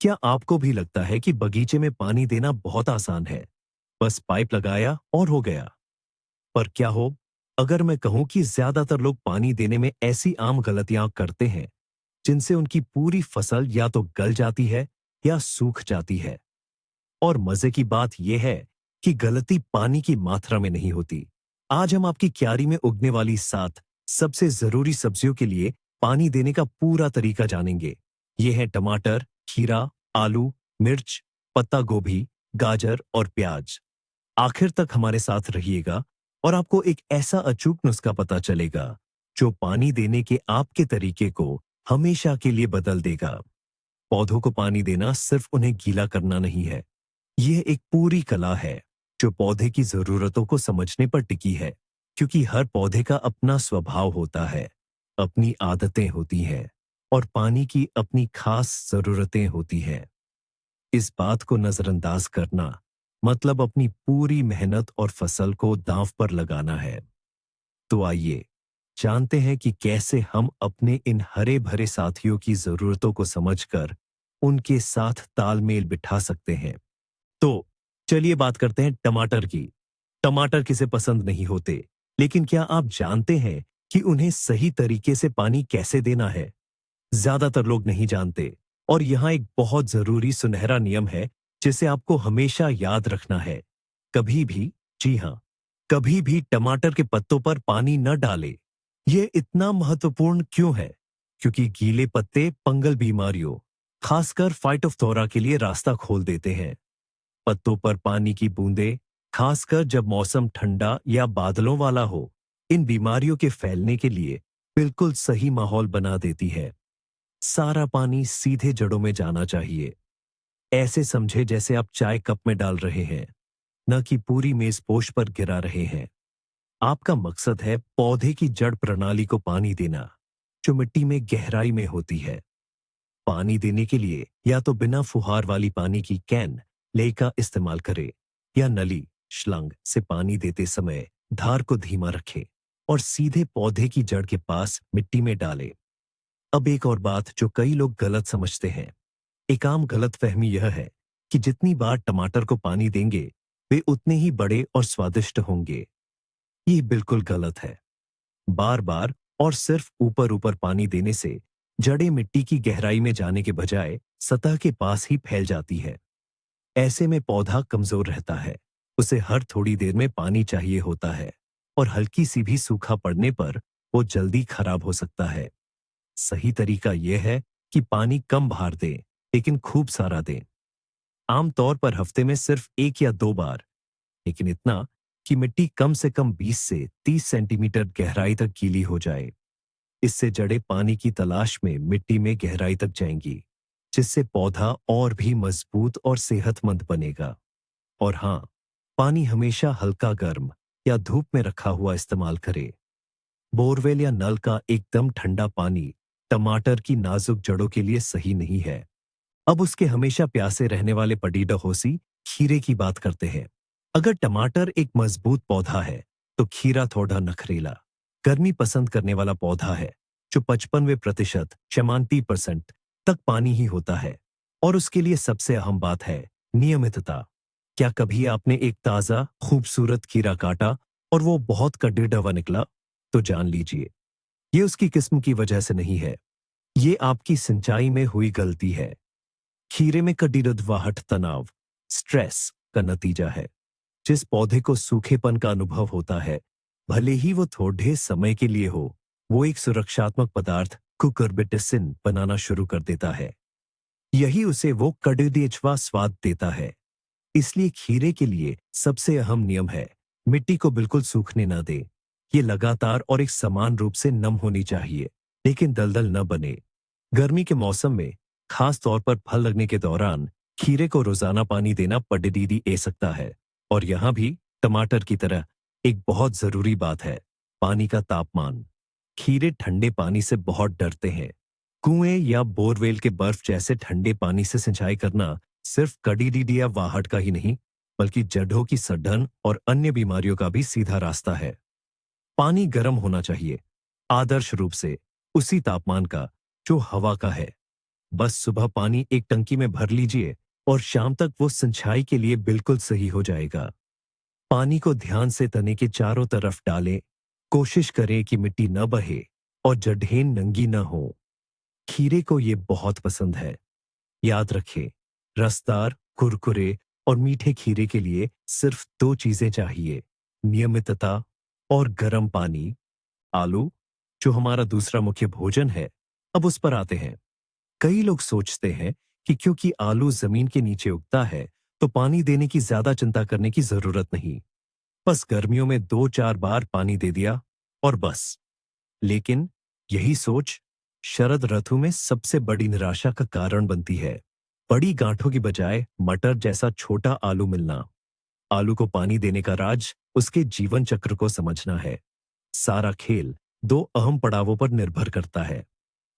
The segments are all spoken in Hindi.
क्या आपको भी लगता है कि बगीचे में पानी देना बहुत आसान है? बस पाइप लगाया और हो गया। पर क्या हो अगर मैं कहूं कि ज्यादातर लोग पानी देने में ऐसी आम गलतियां करते हैं जिनसे उनकी पूरी फसल या तो गल जाती है या सूख जाती है। और मजे की बात यह है कि गलती पानी की मात्रा में नहीं होती। आज हम आपकी क्यारी में उगने वाली 7 सबसे जरूरी सब्जियों के लिए पानी देने का पूरा तरीका जानेंगे। ये हैं टमाटर, खीरा, आलू, मिर्च, पत्ता गोभी, गाजर और प्याज। आखिर तक हमारे साथ रहिएगा और आपको एक ऐसा अचूक नुस्खा पता चलेगा जो पानी देने के आपके तरीके को हमेशा के लिए बदल देगा। पौधों को पानी देना सिर्फ उन्हें गीला करना नहीं है, यह एक पूरी कला है जो पौधे की जरूरतों को समझने पर टिकी है। क्योंकि हर पौधे का अपना स्वभाव होता है, अपनी आदतें होती हैं और पानी की अपनी खास जरूरतें होती हैं। इस बात को नजरअंदाज करना मतलब अपनी पूरी मेहनत और फसल को दांव पर लगाना है। तो आइए जानते हैं कि कैसे हम अपने इन हरे भरे साथियों की जरूरतों को समझकर उनके साथ तालमेल बिठा सकते हैं। तो चलिए बात करते हैं टमाटर की। टमाटर किसे पसंद नहीं होते, लेकिन क्या आप जानते हैं कि उन्हें सही तरीके से पानी कैसे देना है? ज्यादातर लोग नहीं जानते और यहां एक बहुत जरूरी सुनहरा नियम है जिसे आपको हमेशा याद रखना है। कभी भी, जी हां, कभी भी टमाटर के पत्तों पर पानी न डालें। यह इतना महत्वपूर्ण क्यों है? क्योंकि गीले पत्ते फंगल बीमारियों, खासकर फाइटोफथोरा के लिए रास्ता खोल देते हैं। पत्तों पर पानी की बूंदें, खासकर जब मौसम ठंडा या बादलों वाला हो, इन बीमारियों के फैलने के लिए बिल्कुल सही माहौल बना देती है। सारा पानी सीधे जड़ों में जाना चाहिए। ऐसे समझे जैसे आप चाय कप में डाल रहे हैं, न कि पूरी मेजपोश पर गिरा रहे हैं। आपका मकसद है पौधे की जड़ प्रणाली को पानी देना, जो मिट्टी में गहराई में होती है। पानी देने के लिए या तो बिना फुहार वाली पानी की कैन ले का इस्तेमाल करें या नली श्लंग से पानी देते समय धार को धीमा रखें और सीधे पौधे की जड़ के पास मिट्टी में डालें। अब एक और बात जो कई लोग गलत समझते हैं। एक आम गलतफहमी यह है कि जितनी बार टमाटर को पानी देंगे वे उतने ही बड़े और स्वादिष्ट होंगे। ये बिल्कुल गलत है। बार बार और सिर्फ ऊपर ऊपर पानी देने से जड़ें मिट्टी की गहराई में जाने के बजाय सतह के पास ही फैल जाती है। ऐसे में पौधा कमजोर रहता है, उसे हर थोड़ी देर में पानी चाहिए होता है और हल्की सी भी सूखा पड़ने पर वो जल्दी खराब हो सकता है। सही तरीका यह है कि पानी कम बार दें, लेकिन खूब सारा दें। आमतौर पर हफ्ते में सिर्फ 1 या 2 बार, लेकिन इतना कि मिट्टी कम से कम 20 से 30 सेंटीमीटर गहराई तक गीली हो जाए। इससे जड़ें पानी की तलाश में मिट्टी में गहराई तक जाएंगी, जिससे पौधा और भी मजबूत और सेहतमंद बनेगा। और हाँ, पानी हमेशा हल्का गर्म या धूप में रखा हुआ इस्तेमाल करें। बोरवेल या नल का एकदम ठंडा पानी टमाटर की नाजुक जड़ों के लिए सही नहीं है। अब उसके हमेशा प्यासे रहने वाले पडीडहोसी खीरे की बात करते हैं। अगर टमाटर एक मजबूत पौधा है तो खीरा थोड़ा नखरेला, गर्मी पसंद करने वाला पौधा है जो 95% 96% तक पानी ही होता है। और उसके लिए सबसे अहम बात है नियमितता। क्या कभी आपने एक ताजा खूबसूरत खीरा काटा और वो बहुत कड़िड़वा निकला? तो जान लीजिए, ये उसकी किस्म की वजह से नहीं है, ये आपकी सिंचाई में हुई गलती है। खीरे में कड़िड़वाहट तनाव, स्ट्रेस का नतीजा है। जिस पौधे को सूखेपन का अनुभव होता है, भले ही वो थोड़े समय के लिए हो, वो एक सुरक्षात्मक पदार्थ कुकुरबिटेसिन बनाना शुरू कर देता है। यही उसे वो कड़िड़वा स्वाद देता है। इसलिए खीरे के लिए सबसे अहम नियम है मिट्टी को बिल्कुल सूखने न दे। ये लगातार और एक समान रूप से नम होनी चाहिए, लेकिन दलदल न बने। गर्मी के मौसम में, खास तौर पर फल लगने के दौरान, खीरे को रोजाना पानी देना पडीडी ए सकता है। और यहां भी टमाटर की तरह एक बहुत जरूरी बात है पानी का तापमान। खीरे ठंडे पानी से बहुत डरते हैं। कुएं या बोरवेल के बर्फ जैसे ठंडे पानी से सिंचाई करना सिर्फ कड़िडी या वाहट का ही नहीं, बल्कि जड़ों की सड़न और अन्य बीमारियों का भी सीधा रास्ता है। पानी गर्म होना चाहिए, आदर्श रूप से उसी तापमान का जो हवा का है। बस सुबह पानी एक टंकी में भर लीजिए और शाम तक वो सिंचाई के लिए बिल्कुल सही हो जाएगा। पानी को ध्यान से तने के चारों तरफ डालें। कोशिश करें कि मिट्टी न बहे और जड़ें नंगी न हो। खीरे को ये बहुत पसंद है। याद रखें, रसदार, कुरकुरे और मीठे खीरे के लिए सिर्फ दो चीजें चाहिए, नियमितता और गर्म पानी। आलू, जो हमारा दूसरा मुख्य भोजन है, अब उस पर आते हैं। कई लोग सोचते हैं कि क्योंकि आलू जमीन के नीचे उगता है, तो पानी देने की ज्यादा चिंता करने की जरूरत नहीं। बस गर्मियों में 2-4 बार पानी दे दिया और बस। लेकिन यही सोच शरद ऋतु में सबसे बड़ी निराशा का कारण बनती है। बड़ी गांठों की बजाय मटर जैसा छोटा आलू मिलना। आलू को पानी देने का राज उसके जीवन चक्र को समझना है। सारा खेल दो अहम पड़ावों पर निर्भर करता है।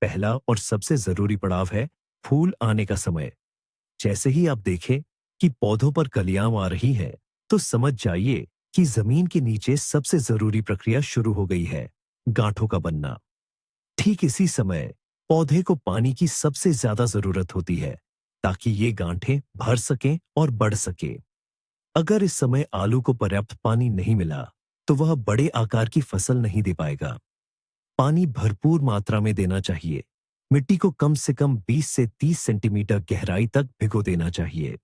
पहला और सबसे जरूरी पड़ाव है फूल आने का समय। जैसे ही आप देखें कि पौधों पर कलियां आ रही हैं, तो समझ जाइए कि जमीन के नीचे सबसे जरूरी प्रक्रिया शुरू हो गई है, गांठों का बनना। ठीक इसी समय पौधे को पानी की सबसे ज्यादा जरूरत होती है, ताकि ये गांठें भर सकें और बढ़ सके। अगर इस समय आलू को पर्याप्त पानी नहीं मिला, तो वह बड़े आकार की फसल नहीं दे पाएगा। पानी भरपूर मात्रा में देना चाहिए। मिट्टी को कम से कम 20 से 30 सेंटीमीटर गहराई तक भिगो देना चाहिए।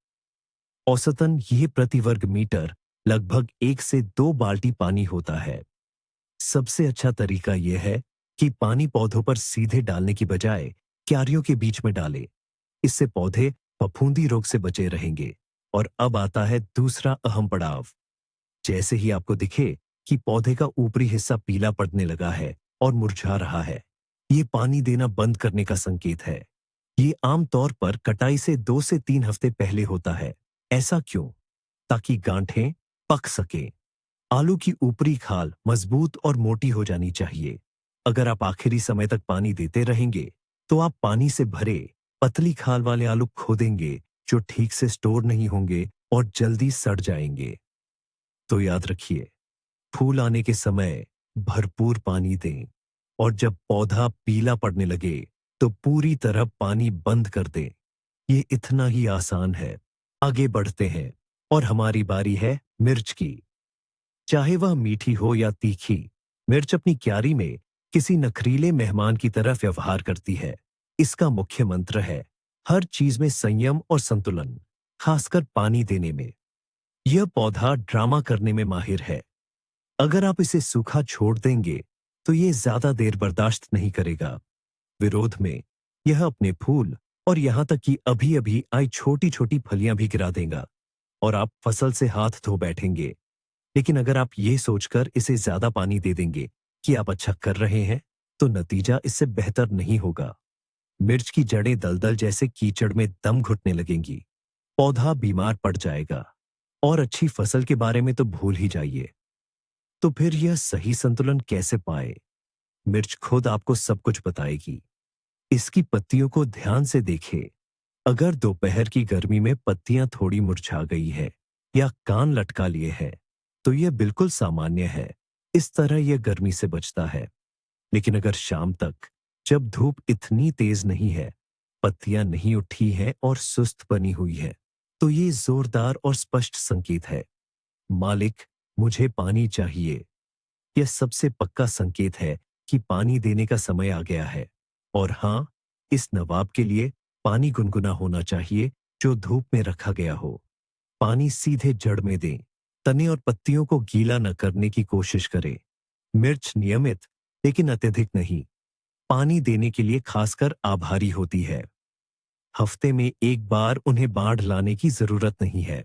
औसतन यह प्रति वर्ग मीटर लगभग 1 से 2 बाल्टी पानी होता है। सबसे अच्छा तरीका यह है कि पानी पौधों पर सीधे डालने की बजाय क्यारियों के बीच में डालें। इससे पौधे फफूंदी रोग से बचे रहेंगे। और अब आता है दूसरा अहम पड़ाव। जैसे ही आपको दिखे कि पौधे का ऊपरी हिस्सा पीला पड़ने लगा है और मुरझा रहा है, ये पानी देना बंद करने का संकेत है। ये आमतौर पर कटाई से 2 से 3 हफ्ते पहले होता है। ऐसा क्यों? ताकि गांठें पक सकें। आलू की ऊपरी खाल मजबूत और मोटी हो जानी चाहिए। अगर आप आखिरी समय तक पानी देते रहेंगे, तो आप पानी से भरे पतली खाल वाले आलू खो देंगे, जो ठीक से स्टोर नहीं होंगे और जल्दी सड़ जाएंगे। तो याद रखिए, फूल आने के समय भरपूर पानी दें और जब पौधा पीला पड़ने लगे, तो पूरी तरह पानी बंद कर दें। ये इतना ही आसान है। आगे बढ़ते हैं और हमारी बारी है मिर्च की। चाहे वह मीठी हो या तीखी, मिर्च अपनी क्यारी में किसी नखरीले मेहमान की तरह व्यवहार करती है। इसका मुख्य मंत्र है हर चीज में संयम और संतुलन, खासकर पानी देने में। यह पौधा ड्रामा करने में माहिर है। अगर आप इसे सूखा छोड़ देंगे, तो ये ज्यादा देर बर्दाश्त नहीं करेगा। विरोध में यह अपने फूल और यहां तक कि अभी अभी आई छोटी छोटी फलियां भी गिरा देगा और आप फसल से हाथ धो बैठेंगे। लेकिन अगर आप ये सोचकर इसे ज्यादा पानी दे देंगे कि आप अच्छा कर रहे हैं, तो नतीजा इससे बेहतर नहीं होगा। मिर्च की जड़ें दलदल जैसे कीचड़ में दम घुटने लगेंगी। पौधा बीमार पड़ जाएगा और अच्छी फसल के बारे में तो भूल ही जाइए। तो फिर यह सही संतुलन कैसे पाए? मिर्च खुद आपको सब कुछ बताएगी। इसकी पत्तियों को ध्यान से देखें। अगर दोपहर की गर्मी में पत्तियां थोड़ी मुरझा गई है या कान लटका लिए है, तो यह बिल्कुल सामान्य है। इस तरह यह गर्मी से बचता है। लेकिन अगर शाम तक, जब धूप इतनी तेज नहीं है, पत्तियां नहीं उठी हैं और सुस्त बनी हुई है, तो ये जोरदार और स्पष्ट संकेत है, मालिक, मुझे पानी चाहिए। यह सबसे पक्का संकेत है कि पानी देने का समय आ गया है। और हाँ, इस नवाब के लिए पानी गुनगुना होना चाहिए, जो धूप में रखा गया हो। पानी सीधे जड़ में दें। तने और पत्तियों को गीला न करने की कोशिश करें। मिर्च नियमित, लेकिन अत्यधिक नहीं, पानी देने के लिए खासकर आभारी होती है। हफ्ते में एक बार उन्हें बाढ़ लाने की जरूरत नहीं है।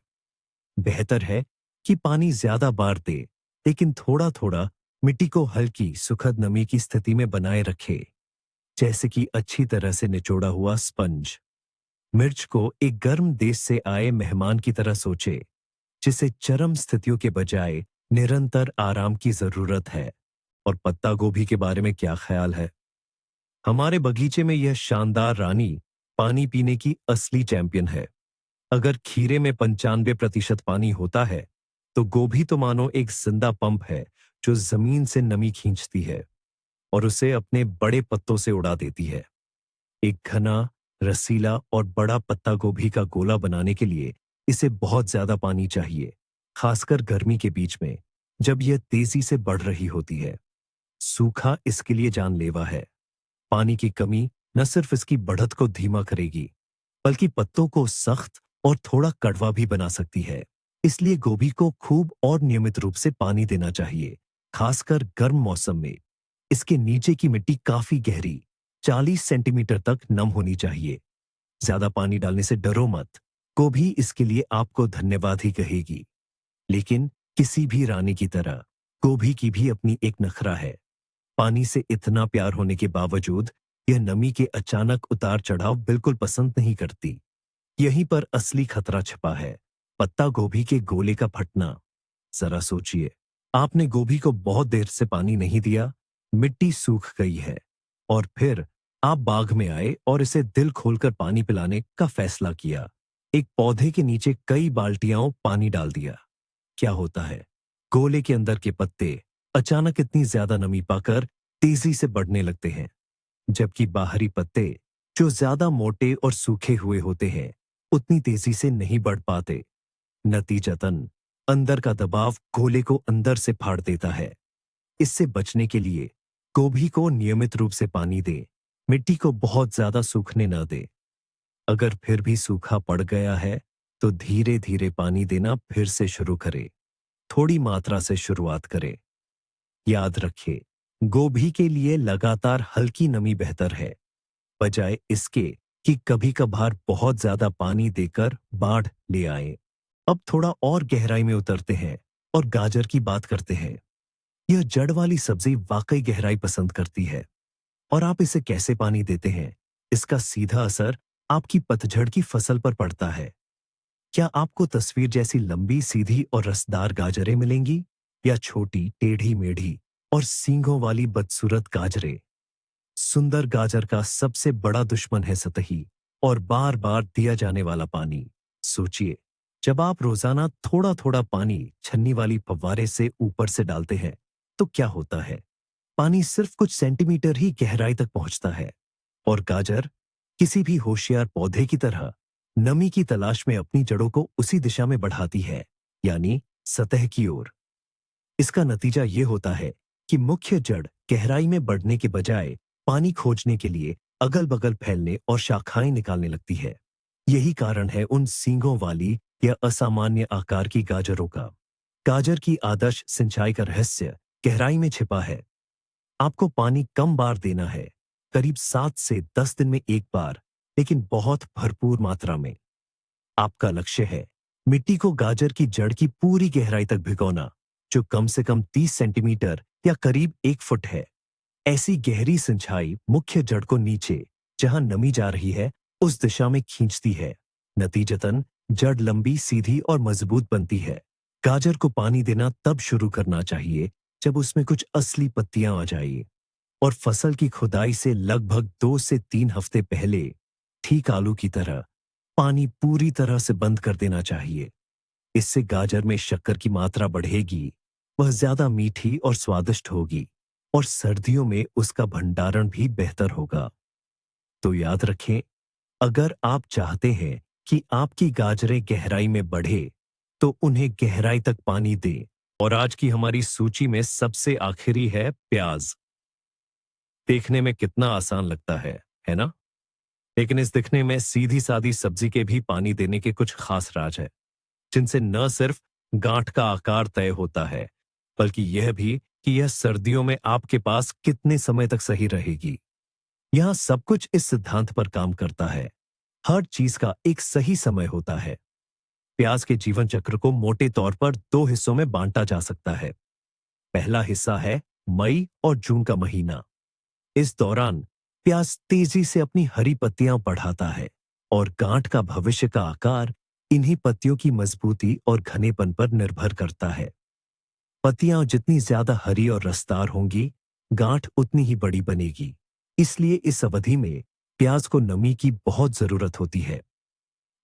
बेहतर है कि पानी ज्यादा बार दे, लेकिन थोड़ा थोड़ा मिट्टी को हल्की सुखद नमी की स्थिति में बनाए रखे, जैसे कि अच्छी तरह से निचोड़ा हुआ स्पंज। मिर्च को एक गर्म देश से आए मेहमान की तरह सोचे, जिसे चरम स्थितियों के बजाय निरंतर आराम की जरूरत है। और पत्ता गोभी के बारे में क्या ख्याल है? हमारे बगीचे में यह शानदार रानी पानी पीने की असली चैंपियन है। अगर खीरे में 95% पानी होता है, तो गोभी तो मानो एक जिंदा पंप है, जो जमीन से नमी खींचती है और उसे अपने बड़े पत्तों से उड़ा देती है। एक घना, रसीला और बड़ा पत्ता गोभी का गोला बनाने के लिए इसे बहुत ज्यादा पानी चाहिए, खासकर गर्मी के बीच में, जब यह तेजी से बढ़ रही होती है। सूखा इसके लिए जानलेवा है। पानी की कमी न सिर्फ इसकी बढ़त को धीमा करेगी, बल्कि पत्तों को सख्त और थोड़ा कड़वा भी बना सकती है। इसलिए गोभी को खूब और नियमित रूप से पानी देना चाहिए, खासकर गर्म मौसम में। इसके नीचे की मिट्टी काफी गहरी, 40 सेंटीमीटर तक नम होनी चाहिए। ज्यादा पानी डालने से डरो मत, गोभी इसके लिए आपको धन्यवाद ही कहेगी। लेकिन किसी भी रानी की तरह गोभी की भी अपनी एक नखरा है। पानी से इतना प्यार होने के बावजूद यह नमी के अचानक उतार चढ़ाव बिल्कुल पसंद नहीं करती। यहीं पर असली खतरा छिपा है, पत्ता गोभी के गोले का फटना। जरा सोचिए, आपने गोभी को बहुत देर से पानी नहीं दिया, मिट्टी सूख गई है, और फिर आप बाग में आए और इसे दिल खोलकर पानी पिलाने का फैसला किया। एक पौधे के नीचे कई बाल्टियां पानी डाल दिया। क्या होता है? गोले के अंदर के पत्ते अचानक इतनी ज्यादा नमी पाकर तेजी से बढ़ने लगते हैं, जबकि बाहरी पत्ते, जो ज्यादा मोटे और सूखे हुए होते हैं, उतनी तेजी से नहीं बढ़ पाते। नतीजतन अंदर का दबाव गोले को अंदर से फाड़ देता है। इससे बचने के लिए गोभी को नियमित रूप से पानी दे, मिट्टी को बहुत ज्यादा सूखने न दे। अगर फिर भी सूखा पड़ गया है, तो धीरे धीरे पानी देना फिर से शुरू करें। थोड़ी मात्रा से शुरुआत करें। याद रखें, गोभी के लिए लगातार हल्की नमी बेहतर है, बजाय इसके कि कभी कभार बहुत ज्यादा पानी देकर बाढ़ ले आए। अब थोड़ा और गहराई में उतरते हैं और गाजर की बात करते हैं। यह जड़ वाली सब्जी वाकई गहराई पसंद करती है, और आप इसे कैसे पानी देते हैं, इसका सीधा असर आपकी पतझड़ की फसल पर पड़ता है। क्या आपको तस्वीर जैसी लंबी, सीधी और रसदार गाजरें मिलेंगी, या छोटी, टेढ़ी मेढ़ी और सींगों वाली बदसूरत गाजरें? सुंदर गाजर का सबसे बड़ा दुश्मन है सतही और बार बार दिया जाने वाला पानी। सोचिए, जब आप रोजाना थोड़ा थोड़ा पानी छन्नी वाली फव्वारे से ऊपर से डालते हैं, तो क्या होता है? पानी सिर्फ कुछ सेंटीमीटर ही गहराई तक पहुंचता है, और गाजर किसी भी होशियार पौधे की तरह नमी की तलाश में अपनी जड़ों को उसी दिशा में बढ़ाती है, यानी सतह की ओर। इसका नतीजा ये होता है कि मुख्य जड़ गहराई में बढ़ने के बजाय पानी खोजने के लिए अगल बगल फैलने और शाखाएं निकालने लगती है। यही कारण है उन सींगों वाली या असामान्य आकार की गाजरों का। गाजर की आदर्श सिंचाई का रहस्य गहराई में छिपा है। आपको पानी कम बार देना है, करीब 7 से 10 दिन में एक बार, लेकिन बहुत भरपूर मात्रा में। आपका लक्ष्य है मिट्टी को गाजर की जड़ की पूरी गहराई तक भिगोना, जो कम से कम 30 सेंटीमीटर या करीब 1 फुट है। ऐसी गहरी सिंचाई मुख्य जड़ को नीचे, जहां नमी जा रही है, उस दिशा में खींचती है। नतीजतन जड़ लंबी, सीधी और मजबूत बनती है। गाजर को पानी देना तब शुरू करना चाहिए जब उसमें कुछ असली पत्तियां आ जाए, और फसल की खुदाई से लगभग 2 से 3 हफ्ते पहले, ठीक आलू की तरह, पानी पूरी तरह से बंद कर देना चाहिए। इससे गाजर में शक्कर की मात्रा बढ़ेगी, वह ज्यादा मीठी और स्वादिष्ट होगी, और सर्दियों में उसका भंडारण भी बेहतर होगा। तो याद रखें, अगर आप चाहते हैं कि आपकी गाजरें गहराई में बढ़े, तो उन्हें गहराई तक पानी दें। और आज की हमारी सूची में सबसे आखिरी है प्याज। देखने में कितना आसान लगता है ना? लेकिन इस दिखने में सीधी सादी सब्जी के भी पानी देने के कुछ खास राज है, जिनसे न सिर्फ गांठ का आकार तय होता है, बल्कि यह भी कि यह सर्दियों में आपके पास कितने समय तक सही रहेगी। यहां सब कुछ इस सिद्धांत पर काम करता है, हर चीज का एक सही समय होता है। प्याज के जीवन चक्र को मोटे तौर पर 2 हिस्सों में बांटा जा सकता है। पहला हिस्सा है मई और जून का महीना। इस दौरान प्याज तेजी से अपनी हरी पत्तियां बढ़ाता है, और गांठ का भविष्य का आकार इन्हीं पत्तियों की मजबूती और घनेपन पर निर्भर करता है। पत्तियां जितनी ज्यादा हरी और रसदार होंगी, गांठ उतनी ही बड़ी बनेगी। इसलिए इस अवधि में प्याज को नमी की बहुत जरूरत होती है।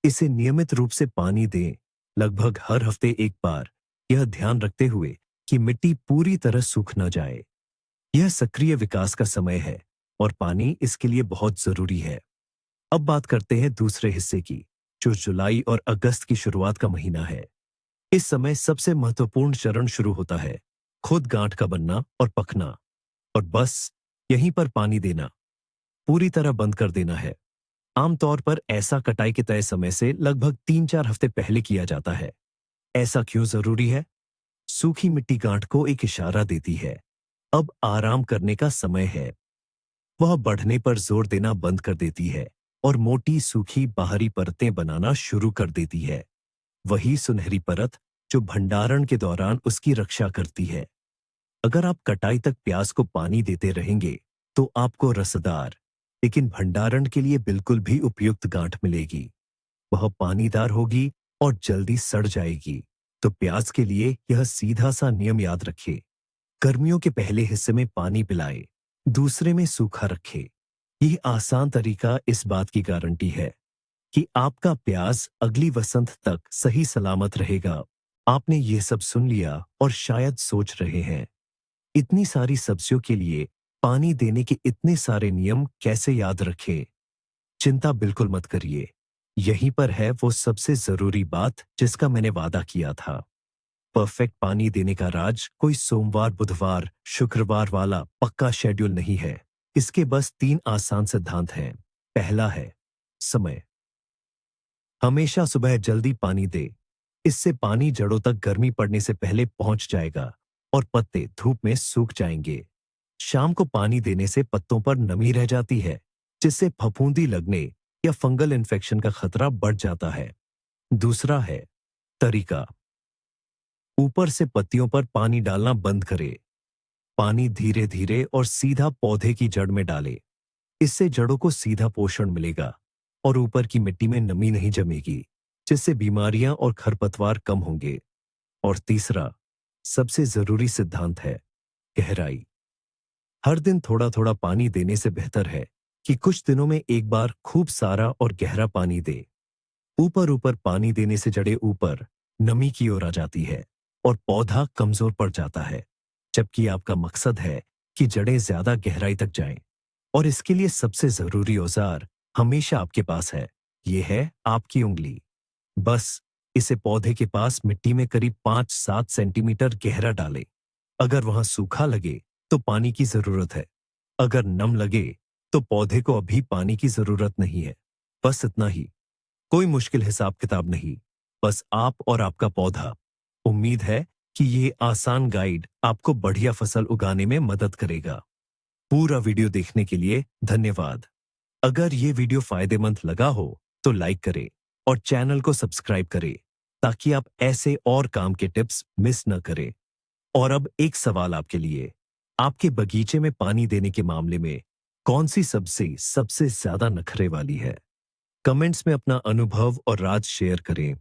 इसे नियमित रूप से पानी दें, लगभग हर हफ्ते एक बार, यह ध्यान रखते हुए कि मिट्टी पूरी तरह सूख न जाए। यह सक्रिय विकास का समय है, और पानी इसके लिए बहुत जरूरी है। अब बात करते हैं दूसरे हिस्से की, जो जुलाई और अगस्त की शुरुआत का महीना है। इस समय सबसे महत्वपूर्ण चरण शुरू होता है, खुद गांठ का बनना और पकना। और बस यहीं पर पानी देना पूरी तरह बंद कर देना है। आमतौर पर ऐसा कटाई के तय समय से लगभग 3-4 हफ्ते पहले किया जाता है। ऐसा क्यों जरूरी है? सूखी मिट्टी गांठ को एक इशारा देती है, अब आराम करने का समय है। वह बढ़ने पर जोर देना बंद कर देती है और मोटी सूखी बाहरी परतें बनाना शुरू कर देती है। वही सुनहरी परत जो भंडारण के दौरान उसकी रक्षा करती है। अगर आप कटाई तक प्याज को पानी देते रहेंगे तो आपको रसदार लेकिन भंडारण के लिए बिल्कुल भी उपयुक्त गांठ मिलेगी। वह पानीदार होगी और जल्दी सड़ जाएगी। तो प्याज के लिए यह सीधा सा नियम याद रखें, गर्मियों के पहले हिस्से में पानी पिलाए, दूसरे में सूखा रखे। यह आसान तरीका इस बात की गारंटी है कि आपका प्याज अगली वसंत तक सही सलामत रहेगा। आपने ये सब सुन लिया और शायद सोच रहे हैं, इतनी सारी सब्जियों के लिए पानी देने के इतने सारे नियम कैसे याद रखें? चिंता बिल्कुल मत करिए। यहीं पर है वो सबसे जरूरी बात जिसका मैंने वादा किया था। परफेक्ट पानी देने का राज कोई सोमवार, बुधवार, शुक्रवार वाला पक्का शेड्यूल नहीं है। इसके बस 3 आसान सिद्धांत हैं। पहला है समय। हमेशा सुबह जल्दी पानी दे। इससे पानी जड़ों तक गर्मी पड़ने से पहले पहुंच जाएगा और पत्ते धूप में सूख जाएंगे। शाम को पानी देने से पत्तों पर नमी रह जाती है, जिससे फफूंदी लगने या फंगल इन्फेक्शन का खतरा बढ़ जाता है। दूसरा है तरीका। ऊपर से पत्तियों पर पानी डालना बंद करें। पानी धीरे धीरे और सीधा पौधे की जड़ में डालें। इससे जड़ों को सीधा पोषण मिलेगा और ऊपर की मिट्टी में नमी नहीं जमेगी, जिससे बीमारियां और खरपतवार कम होंगे। और तीसरा, सबसे जरूरी सिद्धांत है गहराई। हर दिन थोड़ा थोड़ा पानी देने से बेहतर है कि कुछ दिनों में एक बार खूब सारा और गहरा पानी दे। ऊपर ऊपर पानी देने से जड़ें ऊपर नमी की ओर आ जाती है और पौधा कमजोर पड़ जाता है, जबकि आपका मकसद है कि जड़ें ज्यादा गहराई तक जाएं। और इसके लिए सबसे जरूरी औजार हमेशा आपके पास है, ये है आपकी उंगली। बस इसे पौधे के पास मिट्टी में करीब 5-7 सेंटीमीटर गहरा डालें। अगर वहां सूखा लगे तो पानी की जरूरत है, अगर नम लगे तो पौधे को अभी पानी की जरूरत नहीं है। बस इतना ही, कोई मुश्किल हिसाब किताब नहीं, बस आप और आपका पौधा। उम्मीद है कि ये आसान गाइड आपको बढ़िया फसल उगाने में मदद करेगा। पूरा वीडियो देखने के लिए धन्यवाद। अगर ये वीडियो फायदेमंद लगा हो तो लाइक करें और चैनल को सब्सक्राइब करें ताकि आप ऐसे और काम के टिप्स मिस न करें। और अब एक सवाल आपके लिए, आपके बगीचे में पानी देने के मामले में कौन सी सब्जी सबसे ज्यादा नखरे वाली है? कमेंट्स में अपना अनुभव और राज शेयर करें।